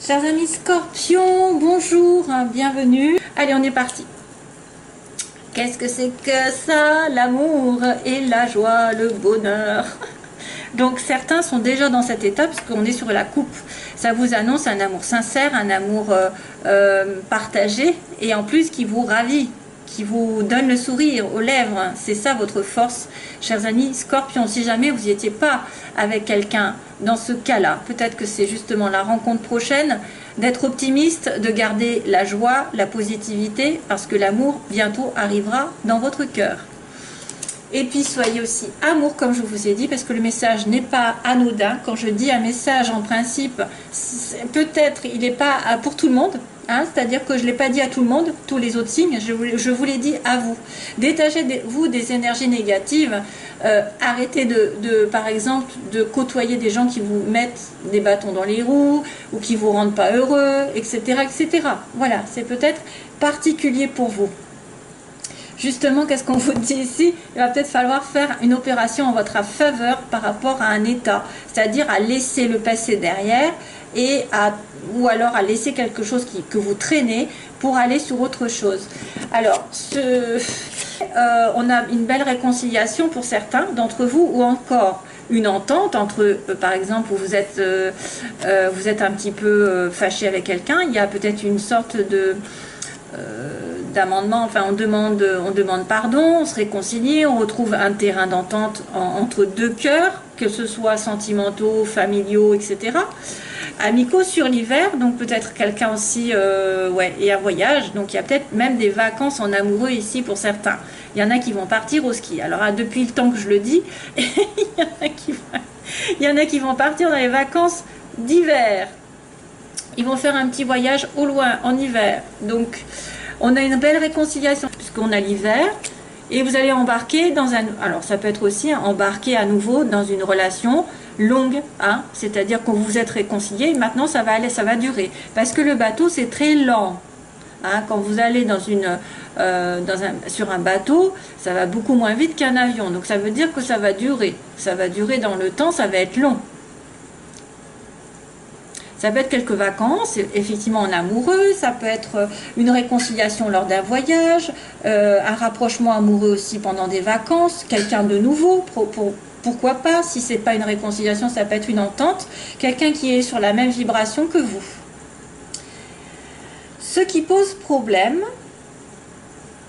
Chers amis Scorpions, bonjour, bienvenue. Allez, on est parti. Qu'est-ce que c'est que ça? L'amour et la joie, le bonheur. Donc certains sont déjà dans cette étape parce qu'on est sur la coupe. Ça vous annonce un amour sincère, un amour partagé et en plus qui vous ravit, qui vous donne le sourire aux lèvres. C'est ça votre force, chers amis Scorpions. Si jamais vous n'y étiez pas avec quelqu'un dans ce cas-là, peut-être que c'est justement la rencontre prochaine, d'être optimiste, de garder la joie, la positivité, parce que l'amour bientôt arrivera dans votre cœur. Et puis soyez aussi amour comme je vous ai dit, parce que le message n'est pas anodin. Quand je dis un message en principe, peut-être il n'est pas pour tout le monde, hein, c'est-à-dire que je ne l'ai pas dit à tout le monde, tous les autres signes, je vous l'ai dit à vous. Détachez-vous des énergies négatives, arrêtez par exemple de côtoyer des gens qui vous mettent des bâtons dans les roues ou qui ne vous rendent pas heureux, etc. etc. Voilà, c'est peut-être particulier pour vous. Justement, qu'est-ce qu'on vous dit ici? Il va peut-être falloir faire une opération en votre faveur par rapport à un état, c'est-à-dire à laisser le passé derrière et ou alors à laisser quelque chose que vous traînez pour aller sur autre chose. Alors, on a une belle réconciliation pour certains d'entre vous ou encore une entente entre, par exemple, où vous êtes un petit peu fâché avec quelqu'un, il y a peut-être une sorte de... d'amendement, enfin on demande pardon, on se réconcilie, on retrouve un terrain d'entente entre deux cœurs, que ce soit sentimentaux, familiaux, etc. Amicaux sur l'hiver, donc peut-être quelqu'un aussi, ouais, et un voyage, donc il y a peut-être même des vacances en amoureux ici pour certains. Il y en a qui vont partir au ski. Alors depuis le temps que je le dis, il y en a qui vont partir dans les vacances d'hiver. Ils vont faire un petit voyage au loin en hiver. Donc on a une belle réconciliation puisqu'on a l'hiver et vous allez embarquer dans un... Alors ça peut être aussi embarquer à nouveau dans une relation longue, hein, c'est-à-dire que vous vous êtes réconciliés et maintenant ça va durer. Parce que le bateau c'est très lent. Hein, quand vous allez sur un bateau, ça va beaucoup moins vite qu'un avion. Donc ça veut dire que ça va durer. Ça va durer dans le temps, ça va être long. Ça peut être quelques vacances, effectivement en amoureux, ça peut être une réconciliation lors d'un voyage, un rapprochement amoureux aussi pendant des vacances, quelqu'un de nouveau, pourquoi pas, si ce n'est pas une réconciliation, ça peut être une entente, quelqu'un qui est sur la même vibration que vous. Ce qui pose problème,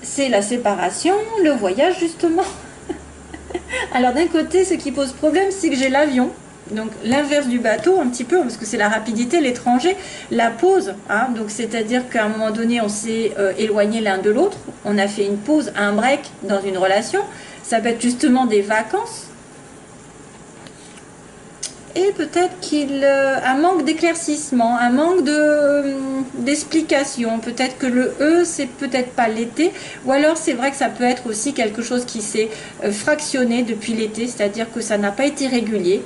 c'est la séparation, le voyage justement. Alors d'un côté, ce qui pose problème, c'est que j'ai l'avion. Donc l'inverse du bateau un petit peu, parce que c'est la rapidité, l'étranger, la pause, hein, donc c'est-à-dire qu'à un moment donné on s'est éloigné l'un de l'autre, on a fait une pause, un break dans une relation, ça peut être justement des vacances, et peut-être un manque d'éclaircissement, un manque d'explication, peut-être que le E c'est peut-être pas l'été, ou alors c'est vrai que ça peut être aussi quelque chose qui s'est fractionné depuis l'été, c'est-à-dire que ça n'a pas été régulier.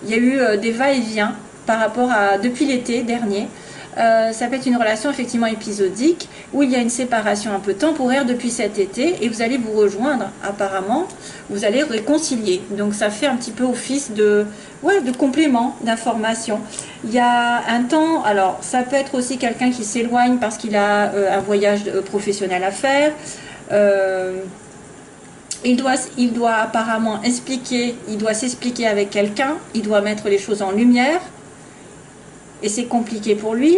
Il y a eu des va-et-vient par rapport à depuis l'été dernier. Ça peut être une relation effectivement épisodique où il y a une séparation un peu temporaire depuis cet été et vous allez vous rejoindre apparemment, vous allez réconcilier. Donc ça fait un petit peu office de complément d'information. Il y a un temps, alors ça peut être aussi quelqu'un qui s'éloigne parce qu'il a un voyage professionnel à faire. Il doit apparemment s'expliquer avec quelqu'un, il doit mettre les choses en lumière, et c'est compliqué pour lui.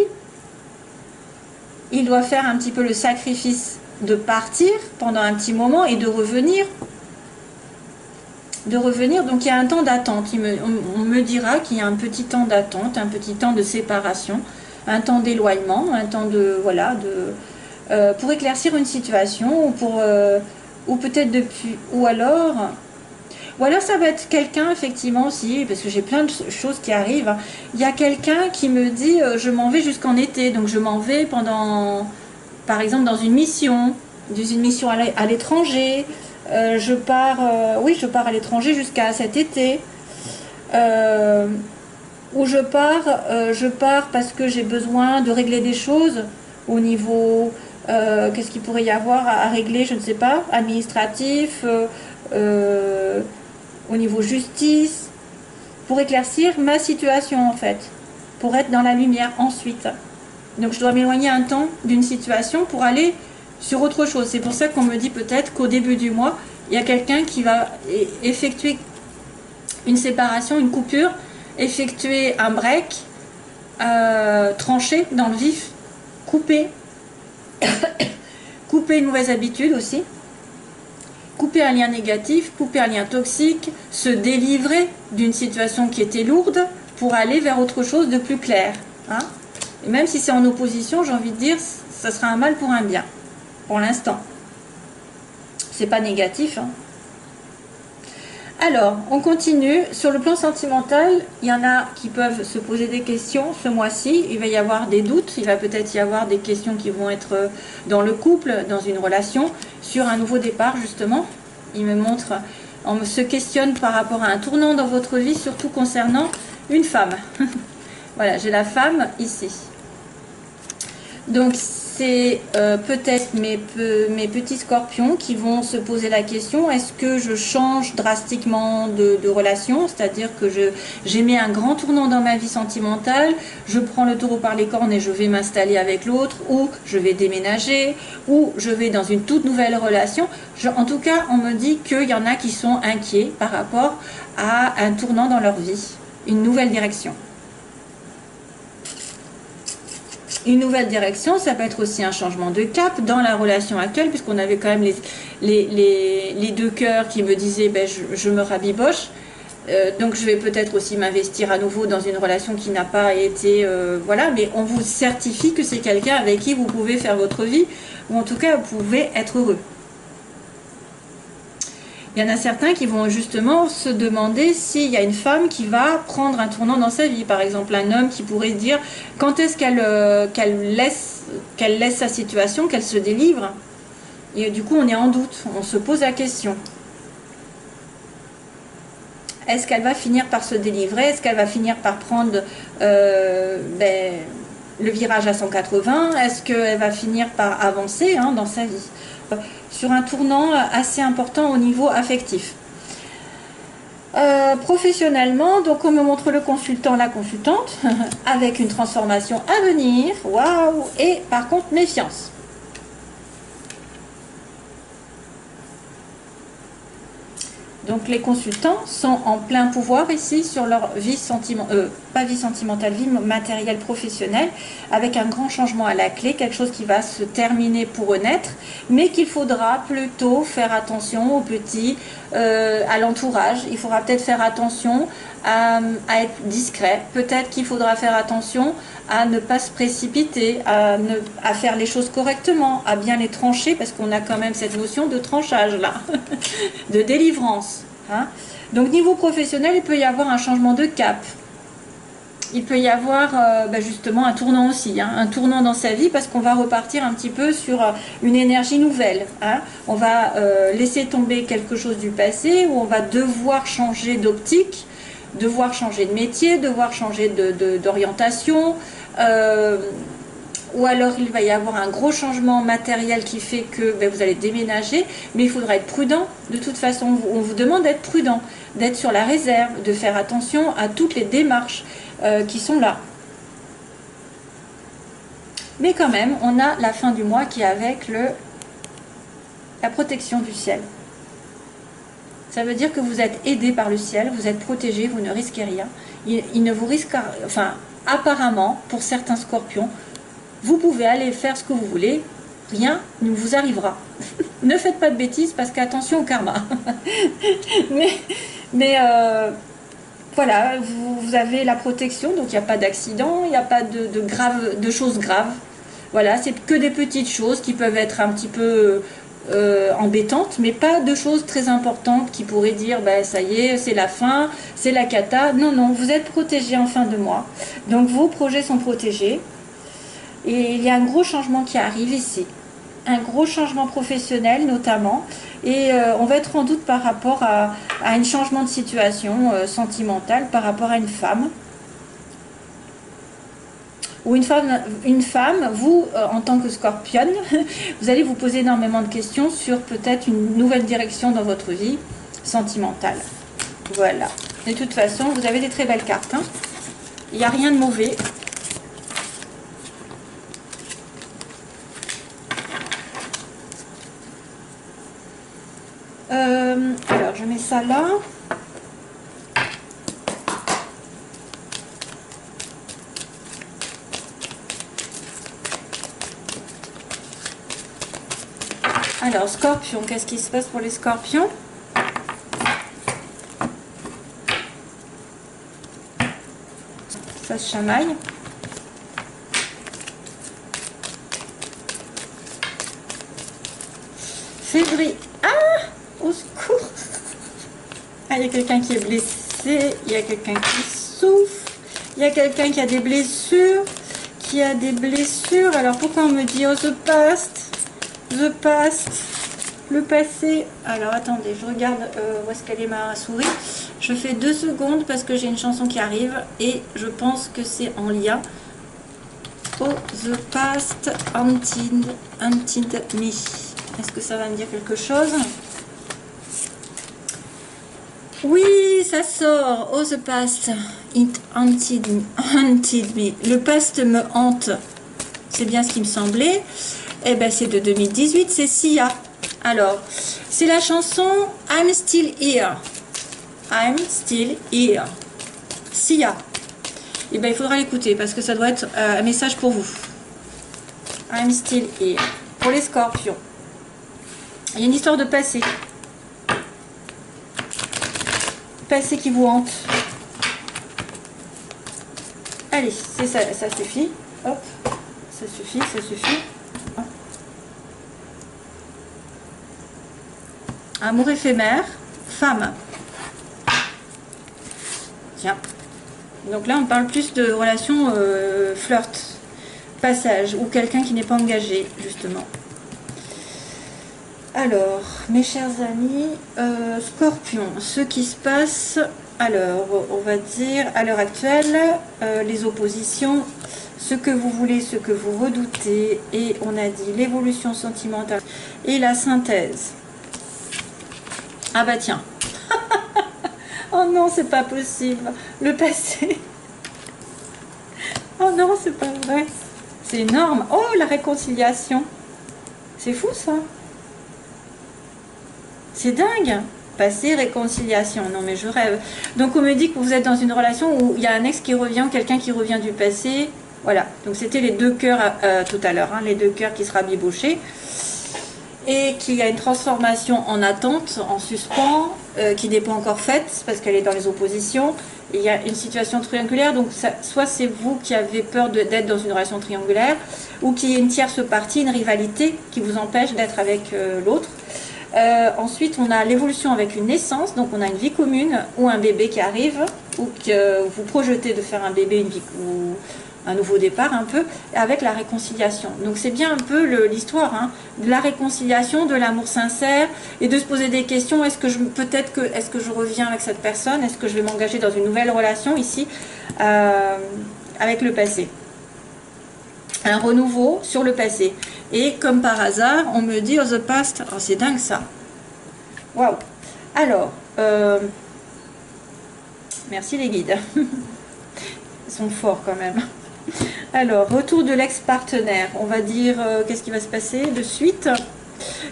Il doit faire un petit peu le sacrifice de partir pendant un petit moment et de revenir. Donc il y a un temps d'attente, on me dira qu'il y a un petit temps d'attente, un petit temps de séparation, un temps d'éloignement, un temps pour éclaircir une situation, ou peut-être ou alors ça va être quelqu'un effectivement aussi, parce que j'ai plein de choses qui arrivent. Il y a quelqu'un qui me dit je m'en vais jusqu'en été, donc je m'en vais par exemple dans une mission à l'étranger, je pars à l'étranger jusqu'à cet été, ou je pars parce que j'ai besoin de régler des choses au niveau... qu'est-ce qu'il pourrait y avoir à régler, je ne sais pas, administratif, au niveau justice, pour éclaircir ma situation en fait. pour être dans la lumière ensuite. Donc je dois m'éloigner un temps d'une situation pour aller sur autre chose. C'est pour ça qu'on me dit peut-être qu'au début du mois, il y a quelqu'un qui va effectuer une séparation, une coupure, effectuer un break, trancher dans le vif, couper, couper une mauvaise habitude aussi, couper un lien négatif, couper un lien toxique, se délivrer d'une situation qui était lourde pour aller vers autre chose de plus clair. Hein. Et même si c'est en opposition, j'ai envie de dire, ça sera un mal pour un bien, pour l'instant. C'est pas négatif. Hein. Alors, on continue. Sur le plan sentimental, il y en a qui peuvent se poser des questions ce mois-ci. Il va y avoir des doutes. Il va peut-être y avoir des questions qui vont être dans le couple, dans une relation, sur un nouveau départ, justement. Il me montre, on se questionne par rapport à un tournant dans votre vie, surtout concernant une femme. Voilà, j'ai la femme ici. Donc, c'est peut-être mes petits scorpions qui vont se poser la question, est-ce que je change drastiquement de relation? C'est-à-dire que j'ai mis un grand tournant dans ma vie sentimentale, je prends le taureau par les cornes et je vais m'installer avec l'autre, ou je vais déménager, ou je vais dans une toute nouvelle relation. En tout cas, on me dit qu'il y en a qui sont inquiets par rapport à un tournant dans leur vie, une nouvelle direction. Une nouvelle direction, ça peut être aussi un changement de cap dans la relation actuelle, puisqu'on avait quand même les deux cœurs qui me disaient ben, je me rabiboche, donc je vais peut-être aussi m'investir à nouveau dans une relation qui n'a pas été... voilà, mais on vous certifie que c'est quelqu'un avec qui vous pouvez faire votre vie, ou en tout cas vous pouvez être heureux. Il y en a certains qui vont justement se demander s'il y a une femme qui va prendre un tournant dans sa vie. Par exemple, un homme qui pourrait dire quand est-ce qu'elle laisse sa situation, qu'elle se délivre. Et du coup, on est en doute, on se pose la question. Est-ce qu'elle va finir par se délivrer? Est-ce qu'elle va finir par prendre le virage à 180? Est-ce qu'elle va finir par avancer dans sa vie? Sur un tournant assez important au niveau affectif. Professionnellement, donc on me montre le consultant, la consultante, avec une transformation à venir, waouh, et par contre méfiance. Donc les consultants sont en plein pouvoir ici sur leur vie sentimentale, pas vie sentimentale, vie matérielle professionnelle, avec un grand changement à la clé, quelque chose qui va se terminer pour renaître, mais qu'il faudra plutôt faire attention aux petits, à l'entourage. Il faudra peut-être faire attention à être discret. Peut-être qu'il faudra faire attention à ne pas se précipiter, à faire les choses correctement, à bien les trancher, parce qu'on a quand même cette notion de tranchage là, de délivrance. Hein. Donc niveau professionnel, il peut y avoir un changement de cap. Il peut y avoir justement un tournant aussi, un tournant dans sa vie, parce qu'on va repartir un petit peu sur une énergie nouvelle. Hein. On va laisser tomber quelque chose du passé, où on va devoir changer d'optique, devoir changer de métier, devoir changer d'orientation, ou alors il va y avoir un gros changement matériel qui fait que vous allez déménager, mais il faudra être prudent. De toute façon, on vous demande d'être prudent, d'être sur la réserve, de faire attention à toutes les démarches qui sont là. Mais quand même, on a la fin du mois qui est avec la protection du ciel. Ça veut dire que vous êtes aidé par le ciel, vous êtes protégé, vous ne risquez rien. Il ne vous risque, enfin, apparemment, pour certains scorpions, vous pouvez aller faire ce que vous voulez, rien ne vous arrivera. Ne faites pas de bêtises parce qu'attention au karma. mais voilà, vous avez la protection, donc il n'y a pas d'accident, il n'y a pas de choses graves. Voilà, c'est que des petites choses qui peuvent être un petit peu embêtantes, mais pas de choses très importantes qui pourraient dire ça y est, c'est la fin, c'est la cata. Non, non, vous êtes protégé en fin de mois. Donc vos projets sont protégés. Et il y a un gros changement qui arrive ici. Un gros changement professionnel notamment. Et on va être en doute par rapport à un changement de situation sentimentale par rapport à une femme. Ou une femme, vous, en tant que scorpion, vous allez vous poser énormément de questions sur peut-être une nouvelle direction dans votre vie sentimentale. Voilà. De toute façon, vous avez des très belles cartes. Hein. Il n'y a rien de mauvais. je mets ça là. Alors, scorpion, qu'est-ce qui se passe pour les scorpions? Ça se chamaille. Février. Ah! Au secours! Ah, il y a quelqu'un qui est blessé, il y a quelqu'un qui souffre, il y a quelqu'un qui a des blessures, Alors, pourquoi on me dit oh, the past, le passé? Alors, attendez, je regarde où est-ce qu'elle est ma souris. Je fais 2 secondes parce que j'ai une chanson qui arrive et je pense que c'est en lien. Oh, the past haunted me. Est-ce que ça va me dire quelque chose? Oui, ça sort. Oh, the past, it haunted me. Le past me hante. C'est bien ce qui me semblait. Eh ben, c'est de 2018, c'est Sia. Alors, c'est la chanson I'm Still Here. I'm Still Here. Sia. Eh ben, il faudra l'écouter parce que ça doit être un message pour vous. I'm Still Here. Pour les scorpions. Il y a une histoire de passé. Passé qui vous hante. Allez, c'est ça, ça suffit. Hop, ça suffit, ça suffit. Amour éphémère, femme. Tiens. Donc là, on parle plus de relation flirt, passage, ou quelqu'un qui n'est pas engagé, justement. Alors, mes chers amis, Scorpion, ce qui se passe, alors, on va dire, à l'heure actuelle, les oppositions, ce que vous voulez, ce que vous redoutez, et on a dit l'évolution sentimentale et la synthèse. Ah bah tiens. Oh non, c'est pas possible. Le passé. Oh non, c'est pas vrai. C'est énorme. Oh, la réconciliation. C'est fou ça. C'est dingue. Passé, réconciliation. Non mais je rêve. Donc on me dit que vous êtes dans une relation où il y a un ex qui revient, quelqu'un qui revient du passé. Voilà. Donc c'était les 2 cœurs tout à l'heure. Hein, les 2 cœurs qui se rabibochaient. Et qu'il y a une transformation en attente, en suspens, qui n'est pas encore faite parce qu'elle est dans les oppositions. Et il y a une situation triangulaire, donc ça, soit c'est vous qui avez peur d'être dans une relation triangulaire, ou qu'il y ait une tierce partie, une rivalité qui vous empêche d'être avec l'autre. Ensuite, on a l'évolution avec une naissance, donc on a une vie commune ou un bébé qui arrive, ou que vous projetez de faire un bébé, une vie, ou un nouveau départ un peu, avec la réconciliation. Donc c'est bien un peu l'histoire hein, de la réconciliation, de l'amour sincère, et de se poser des questions, est-ce que je reviens avec cette personne, est-ce que je vais m'engager dans une nouvelle relation ici, avec le passé. Un renouveau sur le passé. Et comme par hasard, on me dit, oh the past, oh, c'est dingue ça. Waouh. Alors, merci les guides. Ils sont forts quand même. Alors, retour de l'ex-partenaire. On va dire, qu'est-ce qui va se passer de suite?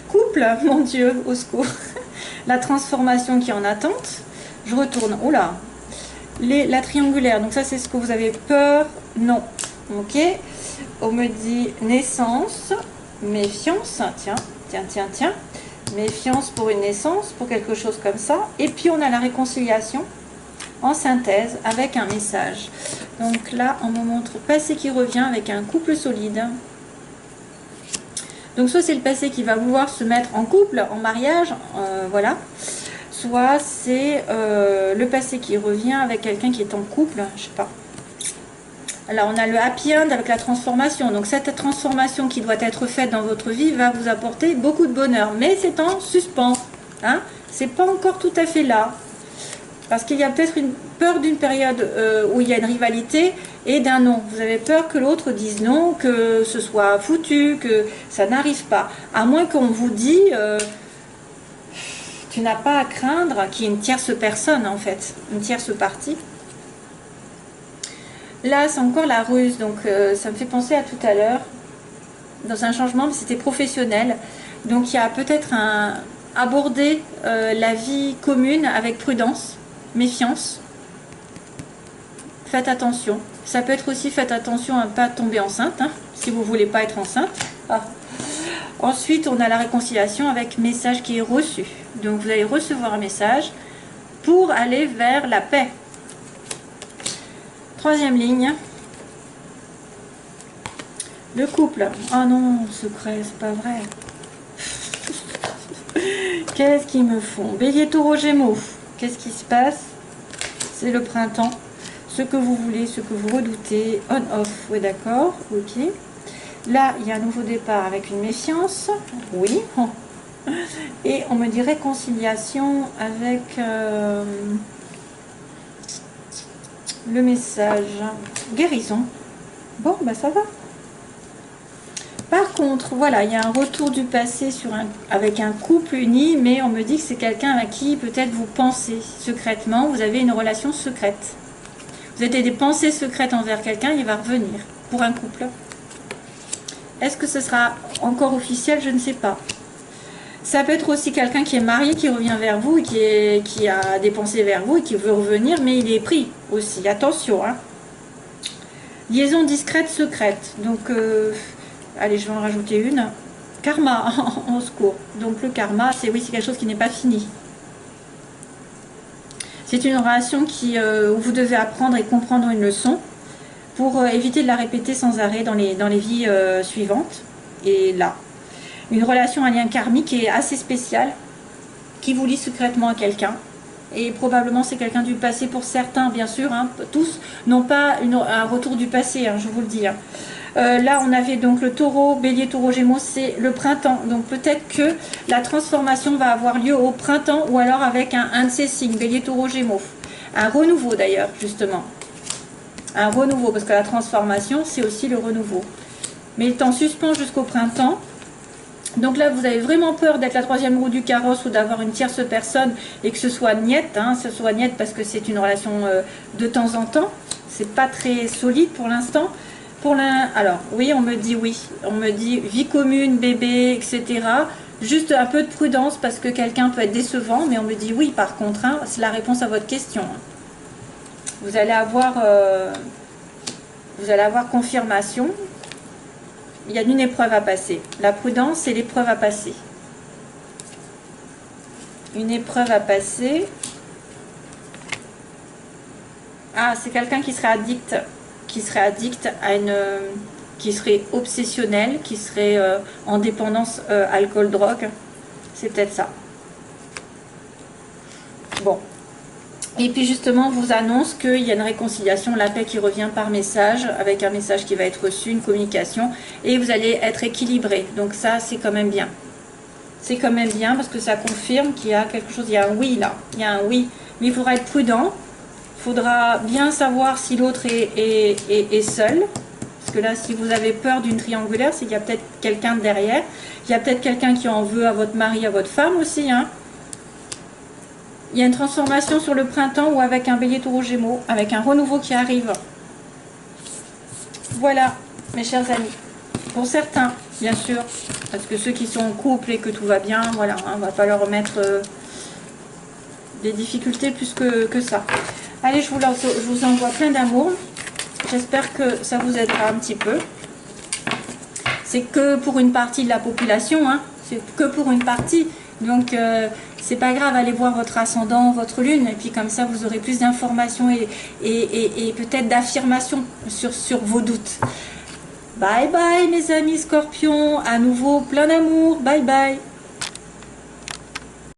Couple, mon Dieu, au secours. La transformation qui est en attente. Je retourne. Oula. La triangulaire. Donc ça, c'est ce que vous avez peur. Non. Ok. On me dit naissance, méfiance. Tiens. Méfiance pour une naissance, pour quelque chose comme ça. Et puis, on a la réconciliation en synthèse avec un message. Donc là on me montre le passé qui revient avec un couple solide. Donc soit c'est le passé qui va vouloir se mettre en couple, en mariage, voilà, soit c'est le passé qui revient avec quelqu'un qui est en couple, je sais pas. Alors on a le happy end avec la transformation, donc cette transformation qui doit être faite dans votre vie va vous apporter beaucoup de bonheur, mais c'est en suspens, hein, c'est pas encore tout à fait là. Parce qu'il y a peut-être une peur d'une période où il y a une rivalité et d'un non. Vous avez peur que l'autre dise non, que ce soit foutu, que ça n'arrive pas. À moins qu'on vous dise, tu n'as pas à craindre qu'il y ait une tierce personne en fait, une tierce partie. Là, c'est encore la ruse, donc ça me fait penser à tout à l'heure, dans un changement, mais c'était professionnel. Donc il y a peut-être Abordez la vie commune avec prudence, méfiance. Faites attention. Ça peut être aussi, faites attention à ne pas tomber enceinte, hein, si vous ne voulez pas être enceinte. Ah. Ensuite, on a la réconciliation avec message qui est reçu. Donc, vous allez recevoir un message pour aller vers la paix. Troisième ligne. Le couple. Oh non, secret, c'est pas vrai. Qu'est-ce qu'ils me font? Bélier, taureau, gémeaux. Qu'est-ce qui se passe? C'est le printemps. Ce que vous voulez, ce que vous redoutez. On, off. Oui, d'accord. Ok. Là, il y a un nouveau départ avec une méfiance. Oui. Et on me dit réconciliation avec le message. Guérison. Bon, bah ça va. Par contre, voilà, il y a un retour du passé avec un couple uni, mais on me dit que c'est quelqu'un à qui peut-être vous pensez secrètement, vous avez une relation secrète. Vous avez des pensées secrètes envers quelqu'un, il va revenir pour un couple. Est-ce que ce sera encore officiel? Je ne sais pas. Ça peut être aussi quelqu'un qui est marié, qui revient vers vous, et qui a des pensées vers vous et qui veut revenir, mais il est pris aussi. Attention, hein. Liaison discrète, secrète. Donc... allez, je vais en rajouter une. Karma, en secours. Donc le karma, c'est oui, c'est quelque chose qui n'est pas fini. C'est une relation où vous devez apprendre et comprendre une leçon pour éviter de la répéter sans arrêt dans les vies suivantes. Et là, une relation, un lien karmique est assez spécial, qui vous lie secrètement à quelqu'un. Et probablement c'est quelqu'un du passé pour certains, bien sûr, hein, tous n'ont pas un retour du passé, hein, je vous le dis. Hein. Là, on avait donc le taureau, bélier, taureau, gémeaux, c'est le printemps. Donc peut-être que la transformation va avoir lieu au printemps ou alors avec un de ces signes, bélier, taureau, gémeaux. Un renouveau d'ailleurs, justement. Un renouveau, parce que la transformation, c'est aussi le renouveau. Mais il est en suspens jusqu'au printemps. Donc là, vous avez vraiment peur d'être la troisième roue du carrosse ou d'avoir une tierce personne et que ce soit niette. Hein, ce soit niette parce que c'est une relation de temps en temps. C'est pas très solide pour l'instant. Alors, oui, on me dit oui. On me dit vie commune, bébé, etc. Juste un peu de prudence parce que quelqu'un peut être décevant. Mais on me dit oui, par contre. Hein, c'est la réponse à votre question. Vous allez avoir confirmation. Il y a une épreuve à passer. La prudence, c'est l'épreuve à passer. Une épreuve à passer. Ah, c'est quelqu'un qui serait addict à qui serait obsessionnel, qui serait en dépendance alcool, drogue. C'est peut-être ça. Bon. Et puis justement, on vous annonce qu'il y a une réconciliation, la paix qui revient par message, avec un message qui va être reçu, une communication, et vous allez être équilibré. Donc ça, c'est quand même bien. C'est quand même bien parce que ça confirme qu'il y a quelque chose, il y a un oui là, il y a un oui. Mais il faudra être prudent, il faudra bien savoir si l'autre est seul. Parce que là, si vous avez peur d'une triangulaire, c'est qu'il y a peut-être quelqu'un derrière. Il y a peut-être quelqu'un qui en veut à votre mari, à votre femme aussi, hein. Il y a une transformation sur le printemps ou avec un bélier, taureau, gémeaux, avec un renouveau qui arrive. Voilà, mes chers amis. Pour certains, bien sûr, parce que ceux qui sont en couple et que tout va bien, voilà, hein, on ne va pas leur remettre des difficultés plus que ça. Allez, je vous envoie plein d'amour. J'espère que ça vous aidera un petit peu. C'est que pour une partie de la population, hein, c'est que pour une partie. Donc, c'est pas grave, allez voir votre ascendant, votre lune, et puis comme ça, vous aurez plus d'informations et peut-être d'affirmations sur vos doutes. Bye bye, mes amis scorpions, à nouveau plein d'amour, bye bye.